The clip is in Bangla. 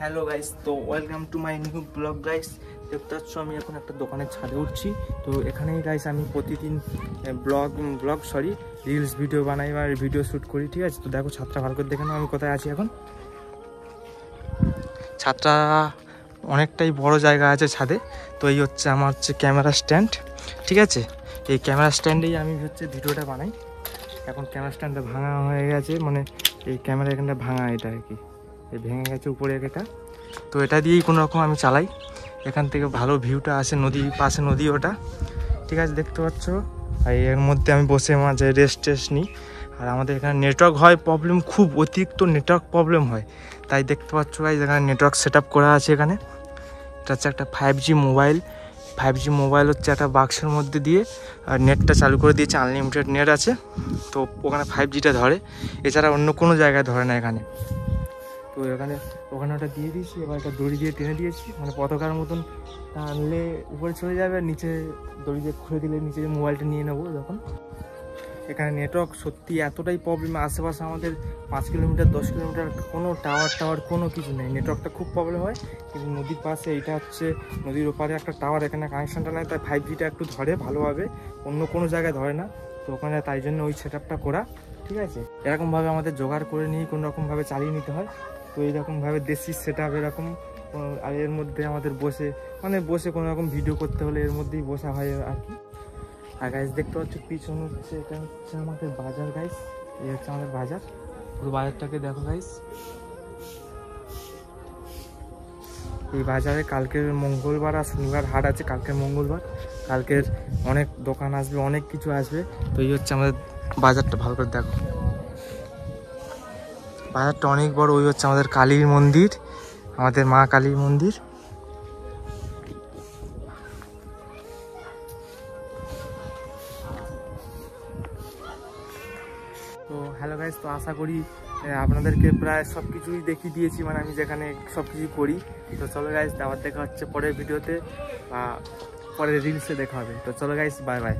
হ্যালো গাইস, তো welcome to my new blog guys. দেখতে পাচ্ছ আমি এখন একটা দোকানের ছাদে উঠছি। তো এখানেই গাইস আমি প্রতিদিন রিলস ভিডিও বানাই বা ভিডিও শ্যুট করি, ঠিক আছে। তো দেখো ছাদটা ভালো করে দেখে নাও আমি কোথায় আছি এখন। ছাদটা অনেকটাই বড় জায়গা আছে ছাদে। তো এই হচ্ছে আমার ক্যামেরা স্ট্যান্ড, ঠিক আছে। এই ক্যামেরা স্ট্যান্ডেই আমি ভিডিওটা বানাই। এখন ক্যামেরা স্ট্যান্ডটা ভাঙা হয়ে গেছে, মানে এই ক্যামেরা এখানটা ভাঙা, এটা আর কি ভেঙে গেছে উপরে এটা। তো এটা দিয়েই কোনো রকম আমি চালাই। এখান থেকে ভালো ভিউটা আসে, নদী পাশে নদী ওটা, ঠিক আছে, দেখতে পাচ্ছ। আর এর মধ্যে আমি বসে মাঝে রেস্ট নিই। আর আমাদের এখানে নেটওয়ার্ক হয় প্রবলেম, খুব অতিরিক্ত নেটওয়ার্ক প্রবলেম হয়। তাই দেখতে পাচ্ছ গাইস এখানে নেটওয়ার্ক সেট আপ করা আছে। এখানে এটা হচ্ছে একটা 5G মোবাইল। 5G মোবাইল হচ্ছে একটা বাক্সের মধ্যে দিয়ে, আর নেটটা চালু করে দিয়েছে, আনলিমিটেড নেট আছে। তো ওখানে 5Gটা ধরে, এছাড়া অন্য কোনো জায়গায় ধরে না এখানে। তো ওখানে ওটা দিয়ে দিয়েছি। এবার একটা দড়ি দিয়ে টেনে দিয়েছি, মানে পতাকার মতন টানলে উপরে চলে যাবে, আর নিচে দড়ি দিয়ে খুলে দিলে নিচে মোবাইলটা নিয়ে নেবো যখন। এখানে নেটওয়ার্ক সত্যি এতটাই প্রবলেম, আশেপাশে আমাদের 5 কিলোমিটার 10 কিলোমিটার কোনো টাওয়ার কোনো কিছু নেই, নেটওয়ার্কটা খুব প্রবলেম হয়। কিন্তু নদীর পাশে এইটা হচ্ছে নদীর ওপারে একটা টাওয়ার, এখানে কানেকশানটা নেয়, তাই 5Gটা একটু ধরে ভালোভাবে, অন্য কোনো জায়গায় ধরে না। তো ওখানে তাই জন্য ওই সেট আপটা করা, ঠিক আছে। এরকমভাবে আমাদের জোগাড় করে নিয়ে কোনো রকমভাবে চালিয়ে নিতে হয়। তো এইরকমভাবে দেশি সেট আপ এরকম। আর এর মধ্যে আমাদের বসে কোনো রকম ভিডিও করতে হলে এর মধ্যেই বসা হয় আর কি। আর গাইস দেখতে পাচ্ছ পিছন হচ্ছে, এটা হচ্ছে আমাদের বাজার গাইস। এই হচ্ছে আমাদের বাজার, পুরো বাজারটাকে দেখো গাইস। এই বাজারে কালকের মঙ্গলবার আর শনিবার হাট আছে, কালকের মঙ্গলবার। কালকের অনেক দোকান আসবে, অনেক কিছু আসবে। তো এই হচ্ছে আমাদের বাজারটা, ভালো করে দেখো। বাজারটা অনেক বড়। ওই হচ্ছে আমাদের কালীর মন্দির, আমাদের মা কালীর মন্দির। তো হ্যালো গাইস, তো আশা করি আপনাদেরকে প্রায় সব কিছুই দেখিয়ে দিয়েছি, মানে আমি যেখানে সব কিছুই করি। তো চলো গাইস, আবার দেখা হচ্ছে পরের ভিডিওতে বা পরের রিলসে দেখা হবে। তো চলো গাইস, বাই বাই।